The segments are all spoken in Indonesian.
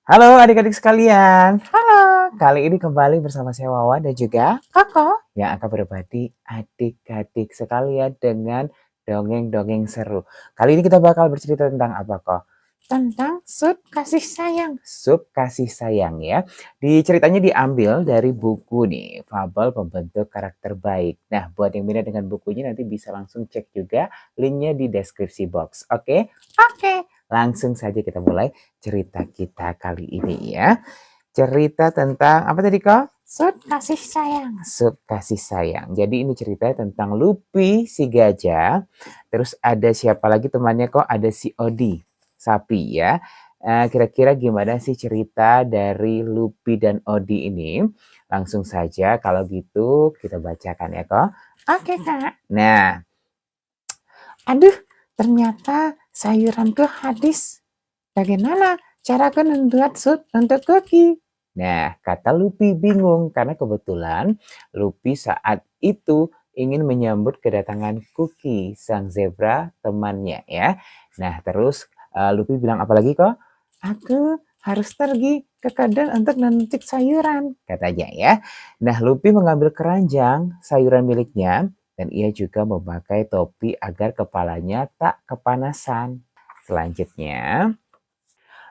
Halo adik-adik sekalian. Halo. Kali ini kembali bersama saya Wawan dan juga Koko yang akan berbagi adik-adik sekalian dengan dongeng-dongeng seru. Kali ini kita bakal bercerita tentang apa, Kok? Tentang sup kasih sayang. Sup kasih sayang ya. Ceritanya diambil dari buku nih, Fabel Pembentuk Karakter Baik. Nah, buat yang minat dengan bukunya nanti bisa langsung cek juga linknya di deskripsi box. Oke? Oke. Langsung saja kita mulai cerita kita kali ini ya. Cerita tentang apa tadi kok? Sup kasih sayang. Sup kasih sayang. Jadi ini cerita tentang Lupi si gajah. Terus ada siapa lagi temannya kok? Ada si Odi, sapi ya. Kira-kira gimana sih cerita dari Lupi dan Odi ini? Langsung saja kalau gitu kita bacakan ya kok. Oke kak. Nah, aduh ternyata sayuranku habis. Bagaimana cara membuat sup untuk Koki? Nah, kata Lupi bingung karena kebetulan Lupi saat itu ingin menyambut kedatangan Kuki, sang zebra temannya ya. Nah, terus Lupi bilang apa lagi kok? Aku harus pergi ke kandang untuk memetik sayuran, katanya ya. Nah, Lupi mengambil keranjang sayuran miliknya dan ia juga memakai topi agar kepalanya tak kepanasan. Selanjutnya,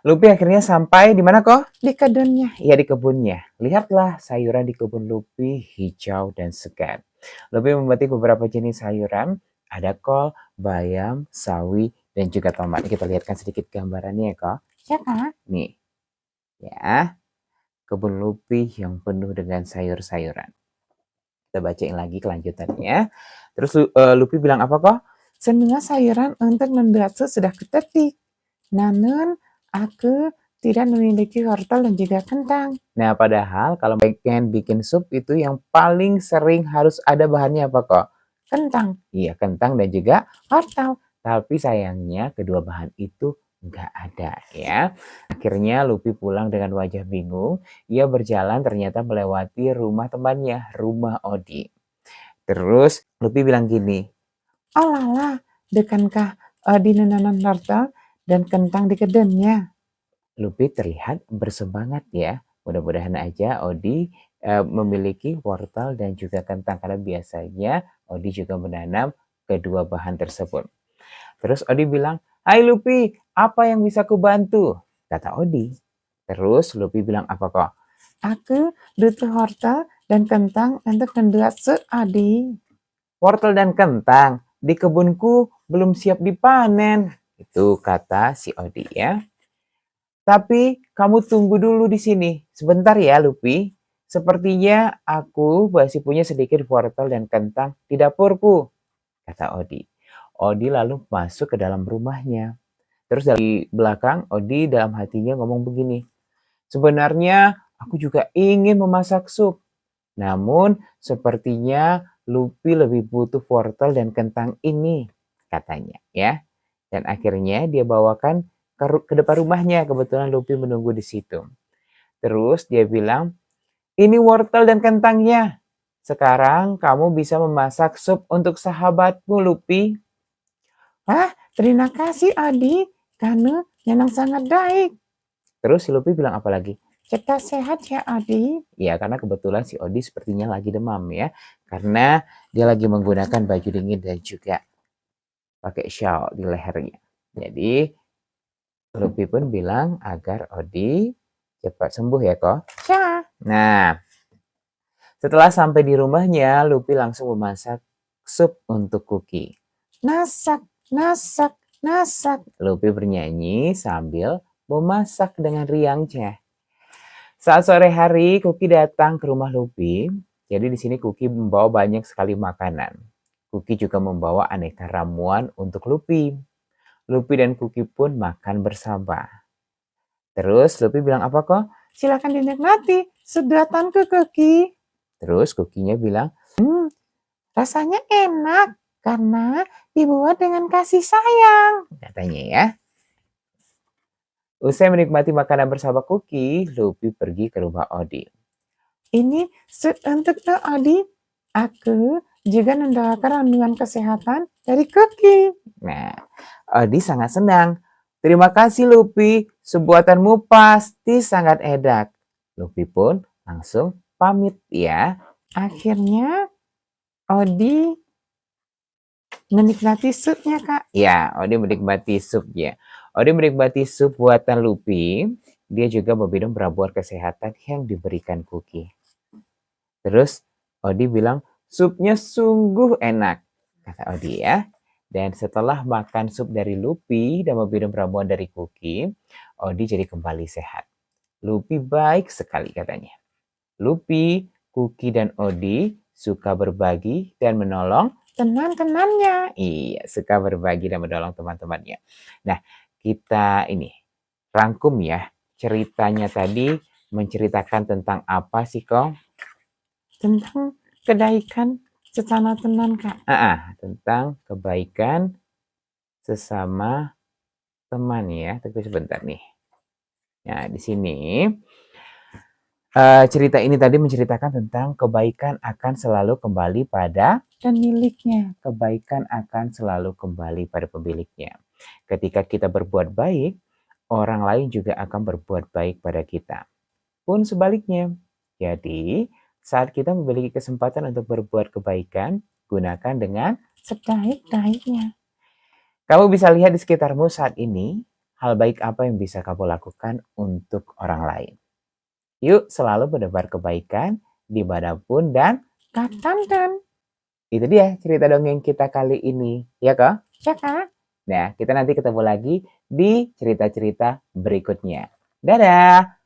Lupi akhirnya sampai di mana kok? Di kebunnya. Iya di kebunnya. Lihatlah sayuran di kebun Lupi hijau dan segar. Lupi memetik beberapa jenis sayuran. Ada kol, bayam, sawi, dan juga tomat. Kita lihatkan sedikit gambarannya ya kok. Ya kak. Nih. Ya. Kebun Lupi yang penuh dengan sayur-sayuran. Kita bacain lagi kelanjutannya. Terus Lupi bilang apa kok? Semua sayuran untuk membuat sup sudah kupetik. Namun aku tidak memiliki wortel dan juga kentang. Nah, padahal kalau pengen bikin sup itu yang paling sering harus ada bahannya apa kok? Kentang. Iya, kentang dan juga wortel. Tapi sayangnya kedua bahan itu nggak ada ya. Akhirnya Lupi pulang dengan wajah bingung. Ia berjalan ternyata melewati rumah temannya, rumah Odi. Terus Lupi bilang gini, oh lala, bukankah Odi menanam wortel dan kentang di kebunnya? Lupi terlihat bersemangat ya. Mudah-mudahan aja Odi memiliki wortel dan juga kentang karena biasanya Odi juga menanam kedua bahan tersebut. Terus Odi bilang, "Hai Lupi, apa yang bisa kubantu?" Kata Odi. Terus Lupi bilang apa kok? Aku butuh wortel dan kentang untuk membuat sup Odi. Wortel dan kentang di kebunku belum siap dipanen. Itu kata si Odi ya. Tapi kamu tunggu dulu di sini. Sebentar ya, Lupi. Sepertinya aku masih punya sedikit wortel dan kentang di dapurku, kata Odi. Odi lalu masuk ke dalam rumahnya. Terus dari belakang, Odi dalam hatinya ngomong begini. Sebenarnya aku juga ingin memasak sup. Namun sepertinya Lupi lebih butuh wortel dan kentang ini, katanya ya. Dan akhirnya dia bawakan ke depan rumahnya. Kebetulan Lupi menunggu di situ. Terus dia bilang, ini wortel dan kentangnya. Sekarang kamu bisa memasak sup untuk sahabatmu, Lupi. Wah, terima kasih Adi. Kamu memang sangat baik. Terus si Lupi bilang apa lagi? Kita sehat ya Adi. Ya, karena kebetulan si Odi sepertinya lagi demam ya. Karena dia lagi menggunakan baju dingin dan juga pakai shawl di lehernya. Jadi Lupi pun bilang agar Odi cepat sembuh ya kok. Ya. Nah, setelah sampai di rumahnya, Lupi langsung memasak sup untuk Kuki. Nasak, nasak, nasak. Lupi bernyanyi sambil memasak dengan riangnya. Saat sore hari, Kuki datang ke rumah Lupi. Jadi di sini Kuki membawa banyak sekali makanan. Kuki juga membawa aneka ramuan untuk Lupi. Lupi dan Kuki pun makan bersama. Terus Lupi bilang apa kok? Silakan dinikmati sedotanku Kuki. Terus Kukinya bilang, rasanya enak karena dibuat dengan kasih sayang, katanya ya. Usai menikmati makanan bersama Kuki, Lupi pergi ke rumah Odi. Ini sup untuk Odi. Aku juga membawakan ramuan kesehatan dari Kuki. Nah, Odi sangat senang. Terima kasih Lupi, sup buatanmu pasti sangat enak. Lupi pun langsung pamit ya. Akhirnya Odi menikmati supnya, Kak. Ya, Odi menikmati supnya. Odi menikmati sup buatan Lupi. Dia juga meminum ramuan kesehatan yang diberikan Kuki. Terus Odi bilang, supnya sungguh enak, kata Odi ya. Dan setelah makan sup dari Lupi dan meminum ramuan dari Kuki, Odi jadi kembali sehat. Lupi baik sekali katanya. Lupi, Kuki, dan Odi suka berbagi dan menolong teman-temannya. Iya, suka berbagi dan menolong teman-temannya. Nah, kita ini rangkum ya. Ceritanya tadi menceritakan tentang apa sih, Kong? Tentang kebaikan sesama teman, Kak. Tentang kebaikan sesama teman ya. Tapi sebentar nih. Nah, di sini cerita ini tadi menceritakan tentang kebaikan akan selalu kembali pada pemiliknya. Kebaikan akan selalu kembali pada pemiliknya. Ketika kita berbuat baik, orang lain juga akan berbuat baik pada kita. Pun sebaliknya. Jadi, saat kita memiliki kesempatan untuk berbuat kebaikan, gunakan dengan sebaik-baiknya. Kamu bisa lihat di sekitarmu saat ini, hal baik apa yang bisa kamu lakukan untuk orang lain. Yuk selalu menebar kebaikan dimanapun dan kapanpun. Itu dia cerita dongeng kita kali ini. Ya kak? Ya kak. Nah, kita nanti ketemu lagi di cerita-cerita berikutnya. Dadah!